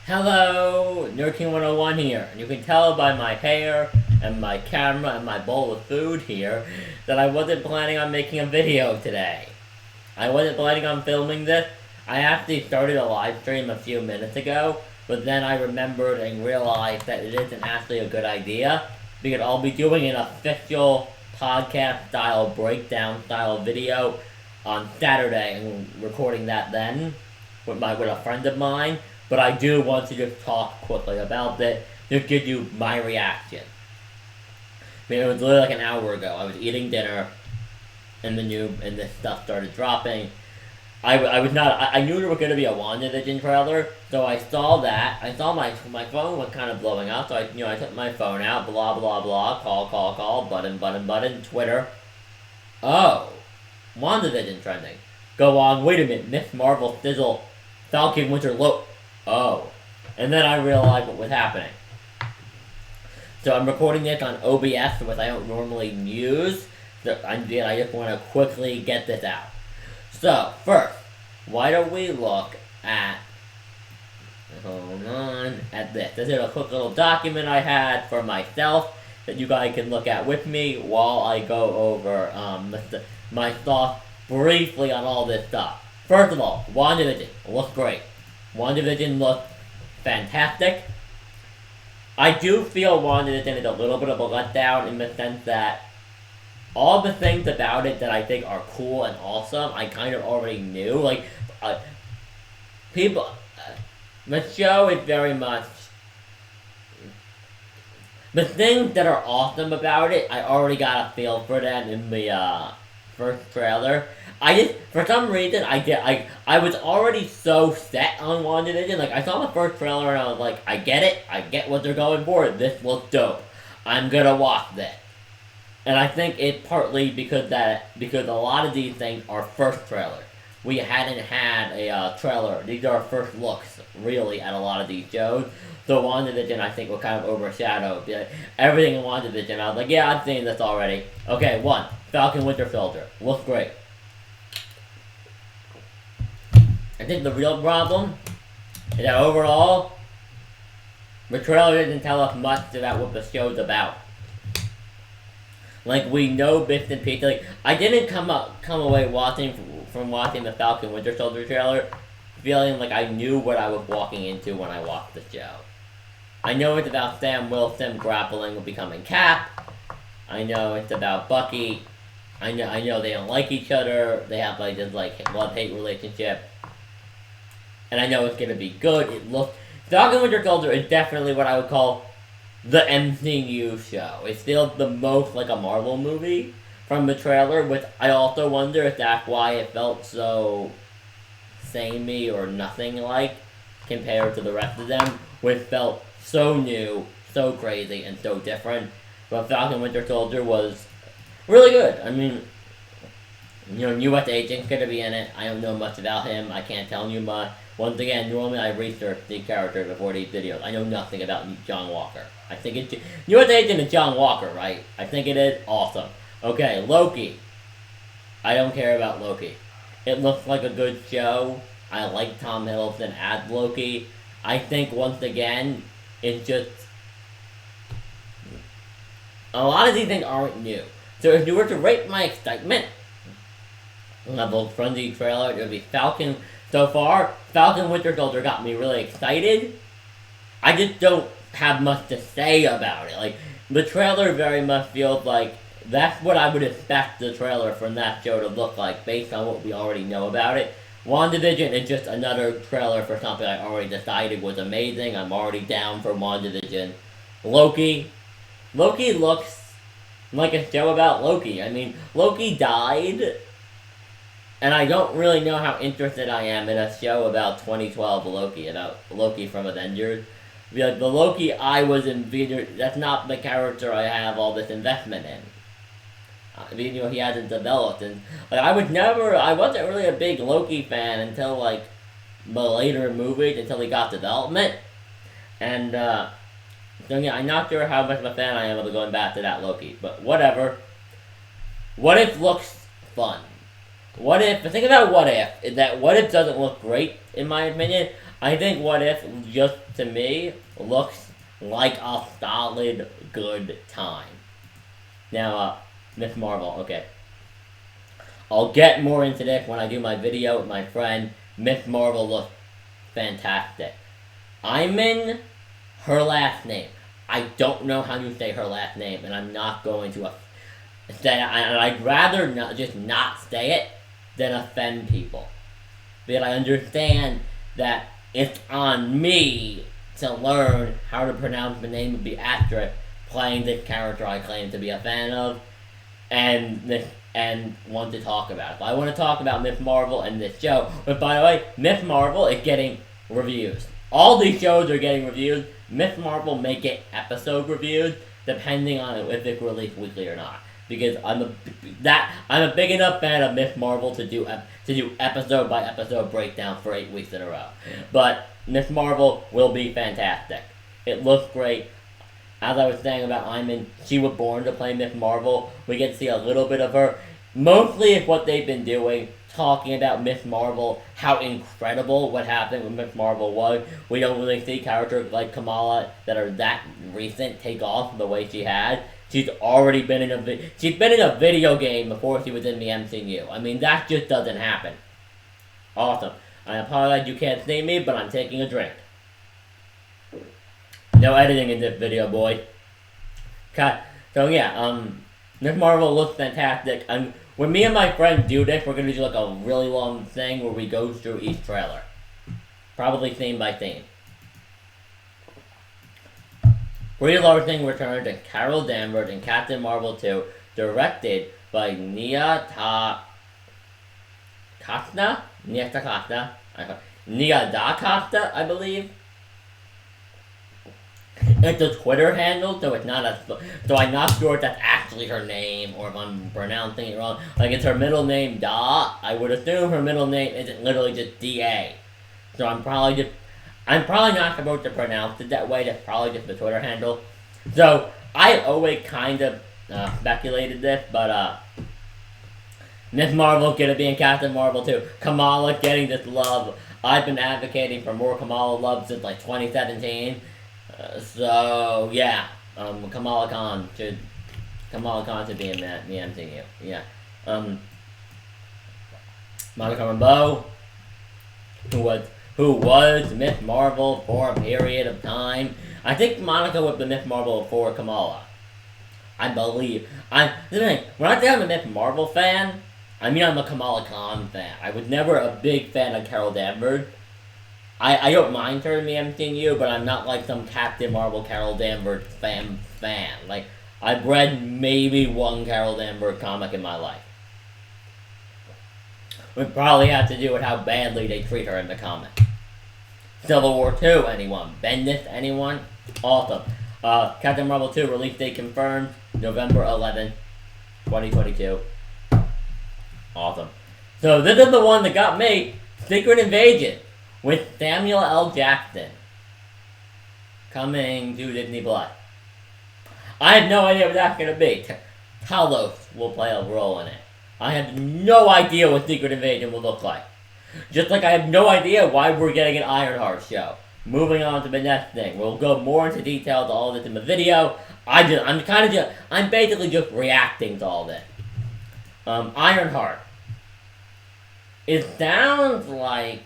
Hello, Nerd King 101 here. You can tell by my hair and my camera and my bowl of food here that I wasn't planning on making a video today. I wasn't planning on filming this. I actually started a live stream a few minutes ago, but then I remembered and realized that it isn't actually a good idea because I'll be doing an official podcast style breakdown style video on Saturday and recording that then with a friend of mine. But I do want to just talk quickly about it, just give you my reaction. I mean, it was literally like an hour ago. I was eating dinner, and this stuff started dropping. I knew there was going to be a WandaVision trailer, so I saw that. I saw my phone was kind of blowing up, so I took my phone out, blah, blah, blah, call, button, Twitter. Oh, WandaVision trending. Go on, wait a minute, Miss Marvel sizzle, Falcon Winter Low. Oh. And then I realized what was happening. So I'm recording this on OBS, which I don't normally use. So I just want to quickly get this out. So, first, why don't we look at... Hold on. At this. This is a quick little document I had for myself that you guys can look at with me while I go over my thoughts briefly on all this stuff. First of all, WandaVision looks great. WandaVision looks fantastic. I do feel WandaVision is a little bit of a letdown in the sense that all the things about it that I think are cool and awesome, I kind of already knew. Like, the show is very much... The things that are awesome about it, I already got a feel for them in the first trailer. For some reason, I was already so set on WandaVision. Like, I saw the first trailer and I was like, I get it. I get what they're going for. This looks dope. I'm gonna watch this. And I think it's partly because a lot of these things are first trailers. We hadn't had a trailer. These are our first looks, really, at a lot of these shows. So WandaVision, I think, will kind of overshadow everything in WandaVision. I was like, yeah, I've seen this already. Okay, Falcon Winter Soldier. Looks great. I think the real problem is that overall, the trailer didn't tell us much about what the show's about. Like, we know bits and pieces. Like, I didn't come away from watching the Falcon Winter Soldier trailer feeling like I knew what I was walking into when I watched the show. I know it's about Sam Wilson grappling with becoming Cap. I know it's about Bucky. I know they don't like each other. They have this love-hate relationship. And I know it's gonna be good. Falcon Winter Soldier is definitely what I would call the MCU show. It's still the most like a Marvel movie from the trailer, which I also wonder if that's why it felt so samey or nothing like compared to the rest of them, which felt so new, so crazy, and so different. But Falcon Winter Soldier was really good. I mean, U.S. Agent's gonna be in it. I don't know much about him. I can't tell you much. Once again, normally I research the characters before these videos. I know nothing about John Walker. I think it's... U.S. Agent is John Walker, right? I think it is. Awesome. Okay, Loki. I don't care about Loki. It looks like a good show. I like Tom Hiddleston as Loki. I think, once again, it's just... A lot of these things aren't new. So if you were to rate my excitement level from the trailer, it would be Falcon... So far, Falcon Winter Soldier got me really excited. I just don't have much to say about it. Like, the trailer very much feels like that's what I would expect the trailer from that show to look like based on what we already know about it. WandaVision is just another trailer for something I already decided was amazing. I'm already down for WandaVision. Loki looks like a show about Loki. I mean, Loki died... And I don't really know how interested I am in a show about 2012 Loki, about Loki from Avengers. The Loki I was in, that's not the character I have all this investment in. He hasn't developed, and I wasn't really a big Loki fan until the later movies, until he got development. And so yeah, I'm not sure how much of a fan I am of going back to that Loki, but whatever. What If looks fun. The thing about What If is that What If doesn't look great, in my opinion. I think What If, just to me, looks like a solid, good time. Now, Miss Marvel, okay. I'll get more into this when I do my video with my friend. Miss Marvel looks fantastic. I'm in her last name. I don't know how you say her last name, and I'm not going to say it. And I'd rather not say it than offend people. Because I understand that it's on me to learn how to pronounce the name of the actress playing this character I claim to be a fan of, and want to talk about it. But I want to talk about Miss Marvel and this show. But by the way, Miss Marvel is getting reviews. All these shows are getting reviews. Miss Marvel may get episode reviews depending on if it's released weekly or not. Because I'm a big enough fan of Miss Marvel to do episode by episode breakdown for 8 weeks in a row. But Miss Marvel will be fantastic. It looks great. As I was saying about Iman, she was born to play Miss Marvel. We get to see a little bit of her. Mostly it's what they've been doing, talking about Miss Marvel, how incredible what happened with Miss Marvel was. We don't really see characters like Kamala that are that recent take off the way she had. She's already been in a video game before she was in the MCU. I mean, that just doesn't happen. Awesome. I apologize you can't see me, but I'm taking a drink. No editing in this video, boy. Okay. So yeah, Miss Marvel looks fantastic. When me and my friend do this, we're gonna do like a really long thing where we go through each trailer. Probably scene by scene. Brie Larson returns as Carol Danvers in Captain Marvel 2, directed by Nia Da Costa, I believe. It's a Twitter handle, so it's not so I'm not sure if that's actually her name or if I'm pronouncing it wrong. Like, it's her middle name Da. I would assume her middle name isn't literally just D-A. So I'm probably not supposed to pronounce it that way. That's probably just the Twitter handle. So I always kind of speculated this, but Miss Marvel gonna be in Captain Marvel too. Kamala getting this love. I've been advocating for more Kamala love since like 2017. So yeah, Kamala Khan should be in the MCU. Yeah. Monica Rambeau, who was Miss Marvel for a period of time. I think Monica was the Miss Marvel for Kamala. I believe. When I say I'm a Miss Marvel fan, I mean I'm a Kamala Khan fan. I was never a big fan of Carol Danvers. I don't mind her in the MCU, but I'm not like some Captain Marvel Carol Danvers fan. Like, I've read maybe one Carol Danvers comic in my life. Would probably have to do with how badly they treat her in the comic. Civil War 2, anyone? Bendis, anyone? Awesome. Captain Marvel 2 release date confirmed, November 11th, 2022. Awesome. So this is the one that got me, Secret Invasion, with Samuel L. Jackson. Coming to Disney Plus. I have no idea what that's going to be. Talos will play a role in it. I have no idea what Secret Invasion will look like. Just like I have no idea why we're getting an Ironheart show. Moving on to the next thing. We'll go more into detail to all this in the video. I'm basically just reacting to all this. Ironheart. It sounds like...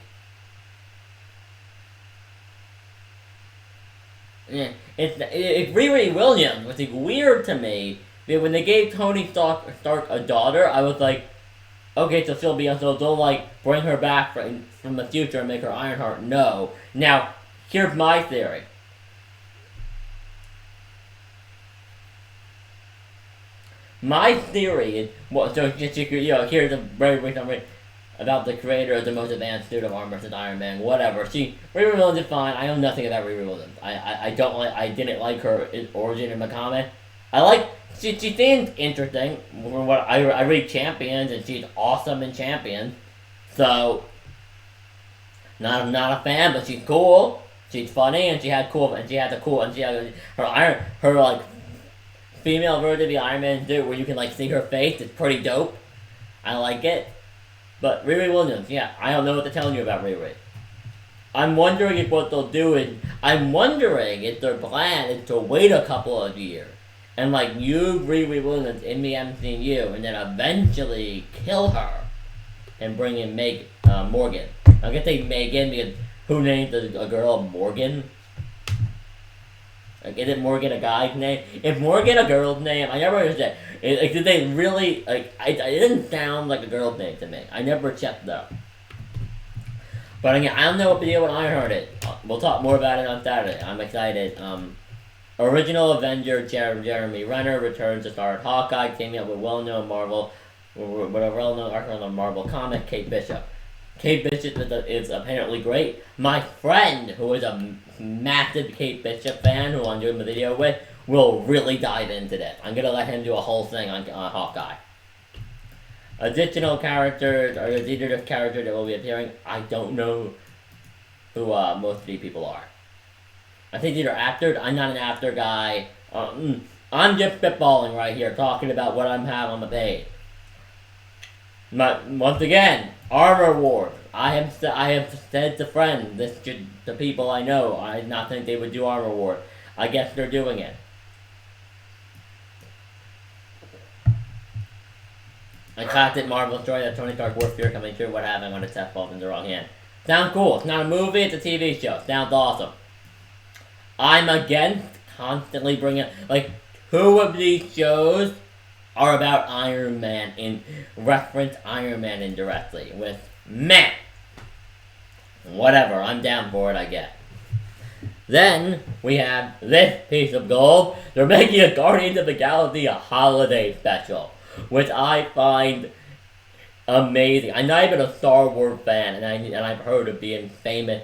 It's Riri Williams, which is weird to me. Because when they gave Tony Stark a daughter, I was like, okay, so she'll be so don't like bring her back from the future and make her Ironheart. No. Now, here's my theory. My theory is here's a very brief summary about the creator of the most advanced suit of armor since Iron Man. Whatever. Riri Williams is fine. I know nothing about Riri Williams. I didn't like her origin in the comic. She seems interesting. From what I read Champions, and she's awesome in Champions. So, not a fan, but she's cool. She's funny, and she had her like female version of the Iron Man suit where you can like see her face. It's pretty dope. I like it. But Riri Williams, yeah, I don't know what to tell you about Riri. I'm wondering if what they'll do is, I'm wondering if their plan is to wait a couple of years and like use Riri Williams in the MCU and then eventually kill her and bring in Morgan. I'm gonna say Megan because who named a girl Morgan? Like, is it Morgan a guy's name? If Morgan a girl's name, I never understand. Like, did they really, like, it didn't sound like a girl's name to me. I never checked though. But again, I don't know what the deal when I heard it. We'll talk more about it on Saturday. I'm excited. Original Avenger Jeremy Renner returns to star Hawkeye, teaming up with a well-known artist on Marvel comic, Kate Bishop. Kate Bishop is apparently great. My friend, who is a massive Kate Bishop fan, who I'm doing the video with, will really dive into this. I'm gonna let him do a whole thing on Hawkeye. Additional characters, or is either the character that will be appearing? I don't know who most of these people are. I think these are actors. I'm not an actor guy. I'm just spitballing right here, talking about what I'm having on the page. But once again, Armor Wars. I have said to friends, the people I know, I did not think they would do Armor Wars. I guess they're doing it. A classic Marvel story that Tony Stark War Fear coming true. What happened when a test falls in the wrong hand? Sounds cool. It's not a movie, it's a TV show. Sounds awesome. I'm against constantly bringing, like, who of these shows are about Iron Man in reference Iron Man indirectly with meh. Whatever, I'm down for it, I guess. Then we have this piece of gold. They're making a Guardians of the Galaxy a holiday special, which I find amazing. I'm not even a Star Wars fan, and I've heard of being famous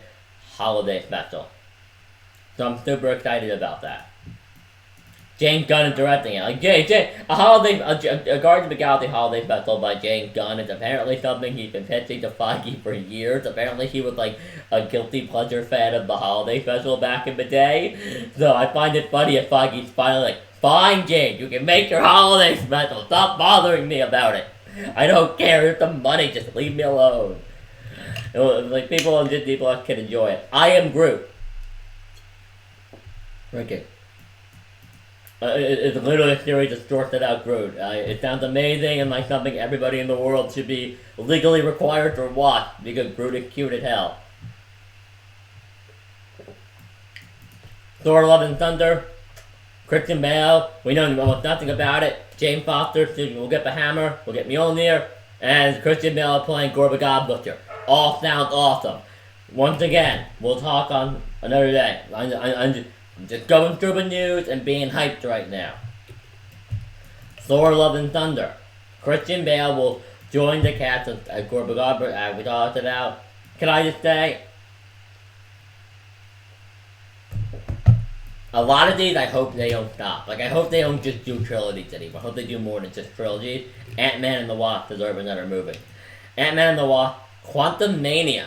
holiday special. So I'm super excited about that. James Gunn is directing it. Like a Guardians of the Galaxy holiday special by James Gunn is apparently something he's been pitching to Feige for years. Apparently he was like a guilty pleasure fan of the holiday special back in the day. So I find it funny if Feige's finally like, fine James, you can make your holiday special. Stop bothering me about it. I don't care. Here's the money. Just leave me alone. Like people on Disney Plus can enjoy it. I am Groot. Okay. It's literally a series of shorts about Groot. It sounds amazing and like something everybody in the world should be legally required to watch because Groot is cute as hell. Thor: Love and Thunder. Christian Bale. We know almost nothing about it. Jane Foster. We'll get the hammer. We'll get Mjolnir. And Christian Bale playing Gorba God Butcher. All sounds awesome. Once again, we'll talk on another day. I'm just going through the news and being hyped right now. Thor: Love and Thunder. Christian Bale will join the cast of Gorba God Butcher, we talked about. Can I just say, a lot of these I hope they don't stop. Like I hope they don't just do trilogies anymore. I hope they do more than just trilogies. Ant-Man and the Wasp deserve another movie. Ant-Man and the Wasp, Quantumania.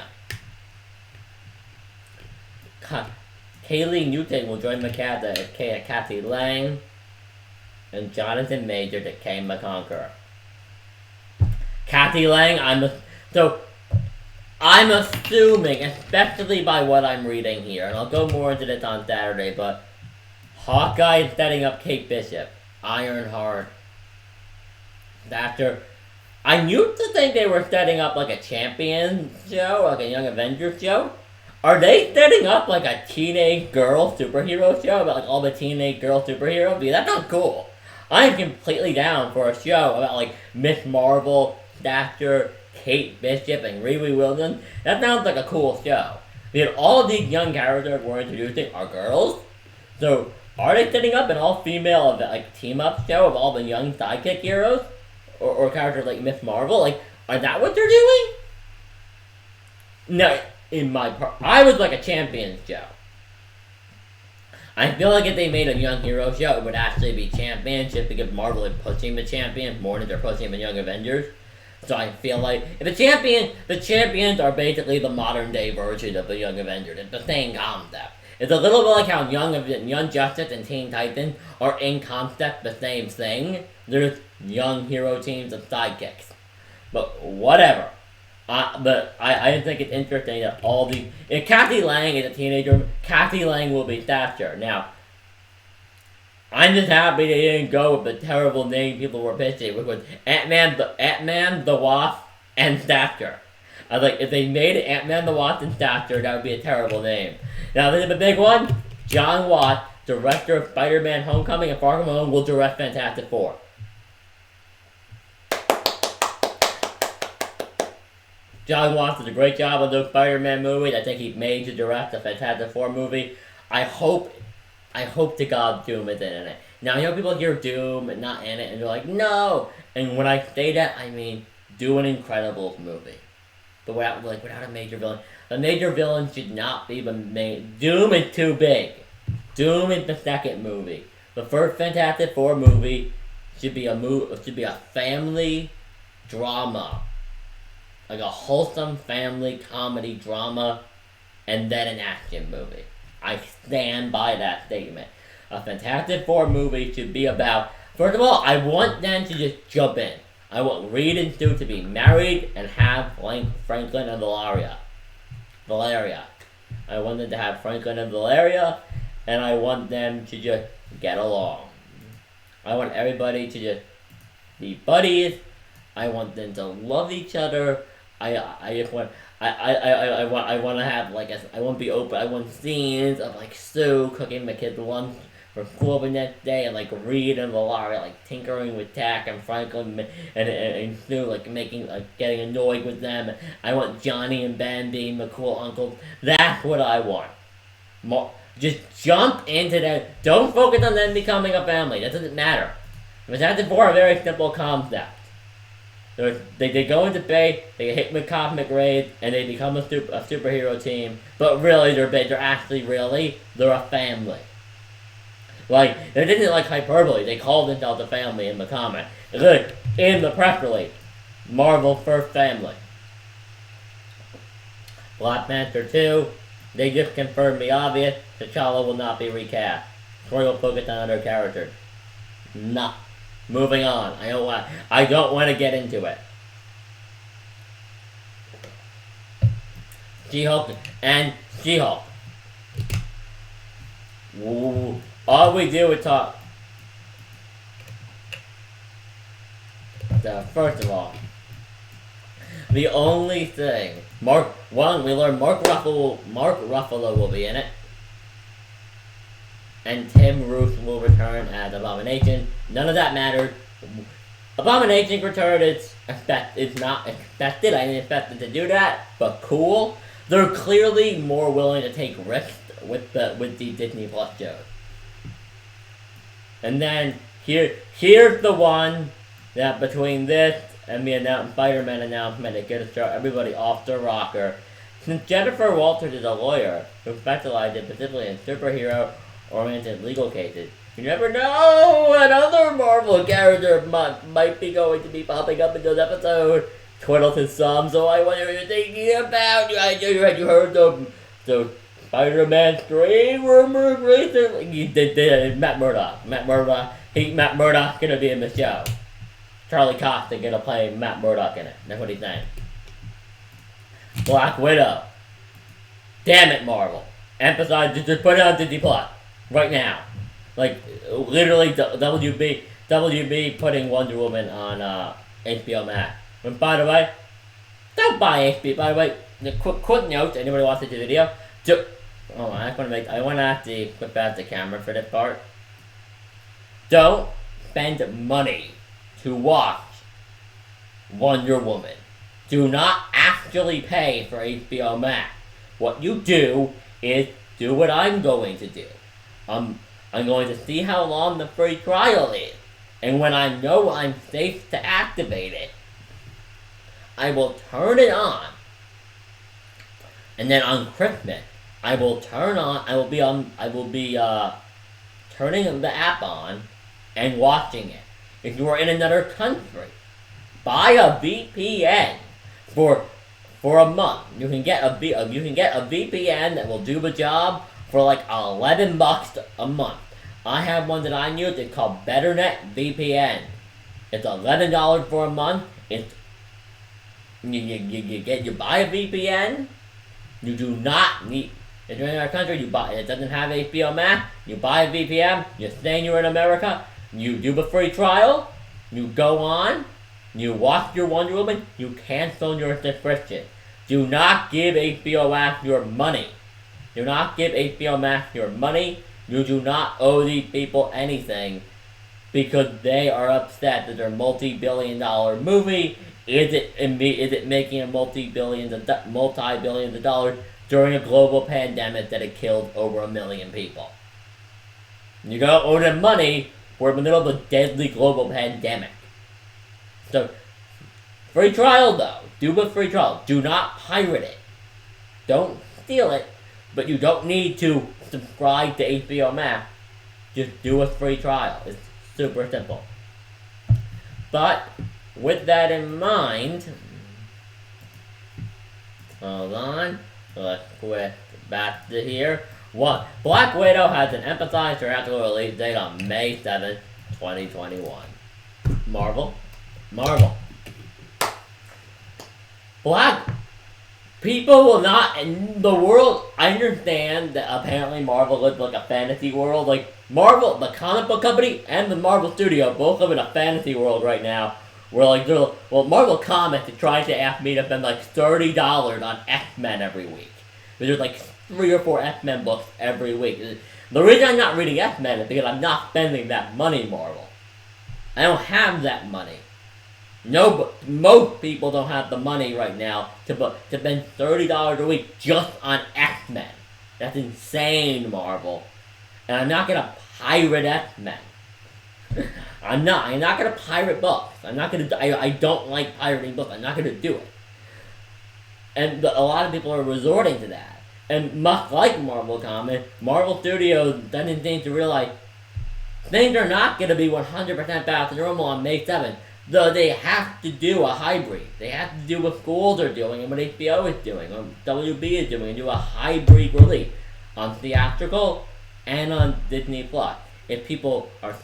Kaylee Newton will join McCad as Kathy Lang, and Jonathan Majors as Kang the Conqueror. Kathy Lang, I'm assuming, especially by what I'm reading here, and I'll go more into this on Saturday, but Hawkeye is setting up Kate Bishop, Ironheart. After, I used to think they were setting up like a Champion show, like a Young Avengers show. Are they setting up like a teenage girl superhero show about like all the teenage girl superheroes? Because that sounds cool. I'm completely down for a show about like Miss Marvel, Thatcher, Kate Bishop, and Riri Williams. That sounds like a cool show. Because all of these young characters we're introducing are girls. So are they setting up an all-female like team-up show of all the young sidekick heroes? Or characters like Miss Marvel? Like, are that what they're doing? No. I would like a Champions show. I feel like if they made a Young Hero show, it would actually be Championship because Marvel is pushing the Champions more than they're pushing the Young Avengers. So I feel like if the Champions are basically the modern day version of the Young Avengers. It's the same concept. It's a little bit like how Young Justice and Teen Titans are in concept the same thing. They're just young hero teams of sidekicks. But whatever. But I think it's interesting that all the... If Kathy Lang is a teenager, Kathy Lang will be Thatcher. Now, I'm just happy they didn't go with the terrible name people were pitching, which was Ant-Man, the Wasp, and Thatcher. I was like, if they made it Ant-Man, the Wasp, and Thatcher, that would be a terrible name. Now, this is the big one. John Watts, director of Spider-Man Homecoming and Far From Home, will direct Fantastic Four. John Watts did a great job on those Spider-Man movies. I think he made to direct the Fantastic Four movie. I hope to God Doom is in it. Now, I know people hear Doom and not in it, and they're like, no! And when I say that, I mean, do an incredible movie. But without a major villain. The major villain should not be the main... Doom is too big. Doom is the second movie. The first Fantastic Four movie should be a family drama. Like a wholesome family comedy drama, and then an action movie. I stand by that statement. A Fantastic Four movie should be about... First of all, I want them to just jump in. I want Reed and Stu to be married and have Franklin and Valeria. I want them to have Franklin and Valeria, and I want them to just get along. I want everybody to just be buddies. I want them to love each other. I want to have I want to be open. I want scenes of like Sue cooking my kids lunch for school the next day, and like Reed and Valeria like tinkering with Tack and Franklin and Sue getting annoyed with them. I want Johnny and Ben being the cool uncles. That's what I want. Just jump into that. Don't focus on them becoming a family. That doesn't matter. Fantastic Four are a very simple concept. They go into Bay, they get hit with cosmic rays, and they become a superhero team. But really, they're a family. Like, they didn't like hyperbole. They called themselves a family in the comic. Look, in the press release, Marvel first family. Black Panther 2, they just confirmed the obvious. T'Challa will not be recast. Troy will focus on other characters. Nah. Moving on. I don't want to get into it. She-Hulk and She-Hulk. All we do is talk. First of all, the only thing we learned Mark Ruffalo will be in it. And Tim Ruth will return as Abomination. None of that mattered. Abomination's return is not expected. I didn't expect them to do that, but cool. They're clearly more willing to take risks with the Disney Plus shows. And then here's the one that between this and the Spider-Man announcement, it gets everybody off the rocker. Since Jennifer Walters is a lawyer who specializes specifically in superhero-oriented legal cases, you never know another Marvel character might be going to be popping up in those episodes. Twiddles his thumbs, so I wonder what you're thinking about. You heard the Spider-Man 3 rumors recently? Matt Murdock's gonna be in the show. Charlie Cox is gonna play Matt Murdock in it. That's what he's saying. Black Widow. Damn it, Marvel. Emphasize, just put it on Disney Plus. Right now. Like, literally, WB putting Wonder Woman on HBO Max. And by the way, don't buy HBO. By the way, the quick note, anybody watch this video? I want to actually put back the camera for this part. Don't spend money to watch Wonder Woman. Do not actually pay for HBO Max. What you do is do what I'm going to do. I'm going to see how long the free trial is. And when I know I'm safe to activate it, I will turn it on. And then on Christmas, I will be turning the app on and watching it. If you are in another country, buy a VPN for a month. You can get a VPN that will do the job for like $11 a month. I have one that I use. It's called BetterNet VPN. It's $11 for a month. You buy a VPN. You do not need. If you're in our country, it doesn't have HBO Max. You buy a VPN. You're saying you're in America. You do the free trial. You go on. You watch your Wonder Woman. You cancel your subscription. Do not give HBO Max your money. Do not give HBO Max your money. You do not owe these people anything because they are upset that their multi-billion-dollar movie is it making a multi-billions of dollars during a global pandemic that had killed over 1 million people. You gotta owe them money. We're in the middle of a deadly global pandemic. So, free trial though. Do a free trial. Do not pirate it. Don't steal it, but you don't need to subscribe to HBO Max. Just do a free trial. It's super simple. But, with that in mind, hold on, let's quit back to here. One, Black Widow has an emphasized theatrical release date on May 7th, 2021. Marvel. Black people will not, in the world, I understand that apparently Marvel lives like a fantasy world. Like, Marvel, the comic book company, and the Marvel studio both live in a fantasy world right now. Where, like, Marvel Comics is trying to ask me to spend, like, $30 on X-Men every week. There's, like, 3 or 4 X-Men books every week. The reason I'm not reading X-Men is because I'm not spending that money, Marvel. I don't have that money. No, most people don't have the money right now to spend $30 a week just on X-Men. That's insane, Marvel. And I'm not gonna pirate X-Men. I'm not gonna pirate books. I don't like pirating books. I'm not gonna do it. And a lot of people are resorting to that. And much like Marvel Comics, Marvel Studios doesn't seem to realize things are not gonna be 100% back to normal on May 7th. Though they have to do a hybrid. They have to do what schools are doing and what HBO is doing, or WB is doing, and do a hybrid release on theatrical and on Disney Plus. If people are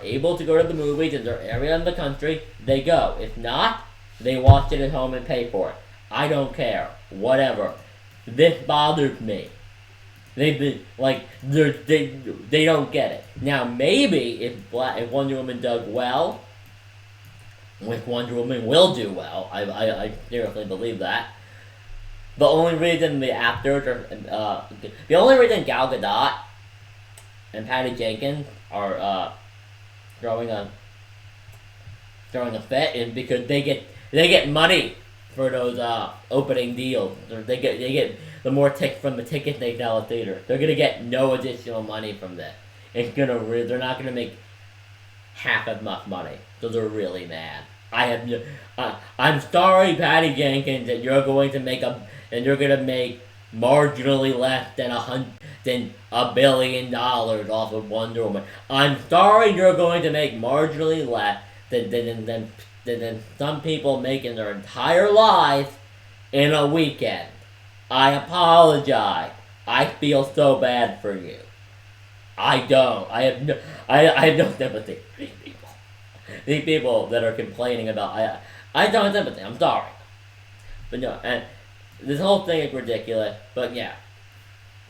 able to go to the movies in their area in the country, they go. If not, they watch it at home and pay for it. I don't care. Whatever. This bothers me. They've been, like, they don't get it. Now, maybe if Wonder Woman does well, which Wonder Woman will do well, I seriously believe that. The only reason the actors are, the only reason Gal Gadot and Patty Jenkins are, throwing a fit is because they get money for those opening deals. They get the more from the tickets they sell at theater. They're gonna get no additional money from this. They're not gonna make half as much money, so they're really mad. I'm sorry, Patty Jenkins, that you're going to make marginally less than $1 billion off of Wonder Woman. I'm sorry you're going to make marginally less than some people make in their entire lives in a weekend. I apologize. I feel so bad for you. I don't. I have no sympathy for these people. These people that are complaining about I don't have sympathy. I'm sorry. But no, and this whole thing is ridiculous. But yeah.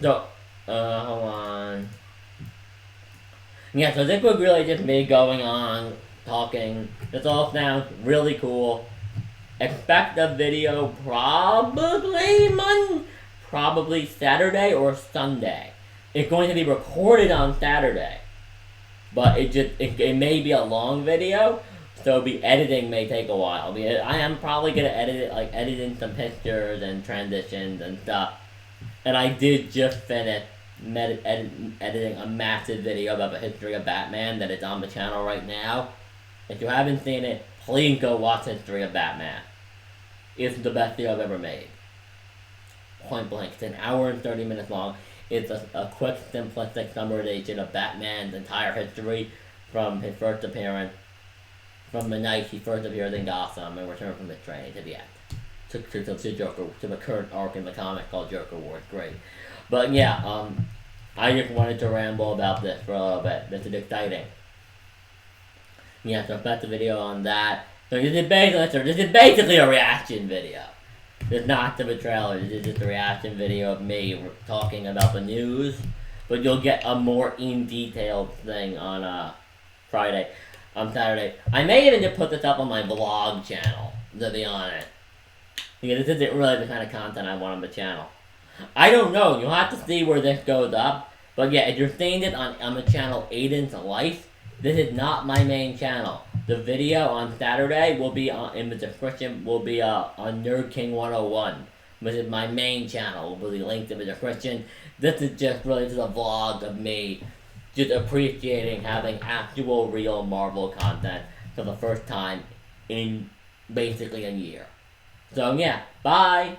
So, hold on. Yeah, so this was really just me going on, talking. This all sounds really cool. Expect a video probably Saturday or Sunday. It's going to be recorded on Saturday. But it may be a long video, so editing may take a while. I mean, I am probably going to edit it, like edit in some pictures and transitions and stuff. And I did just finish editing a massive video about the history of Batman that is on the channel right now. If you haven't seen it, please go watch History of Batman. It's the best video I've ever made. Point blank. It's an hour and 30 minutes long. It's a quick, simplistic summarization of Batman's entire history from his first appearance, from the night he first appeared in Gotham and returned from the train to the end. To the current arc in the comic called Joker War. It's great. But yeah, I just wanted to ramble about this for a little bit. This is exciting. Yeah, so that's the video on that. So this is basically a reaction video. It's not the trailer. This is just a reaction video of me talking about the news. But you'll get a more in detail thing on Friday, on Saturday. I may even just put this up on my vlog channel, to be honest. Because this isn't really the kind of content I want on the channel. I don't know. You'll have to see where this goes up. But yeah, if you're seeing it on the channel Aiden's Life, this is not my main channel. The video on Saturday will be in the description, will be on Nerd King 101, which is my main channel. Will be linked in the description. This is just really just a vlog of me just appreciating having actual real Marvel content for the first time in basically a year. So yeah, bye!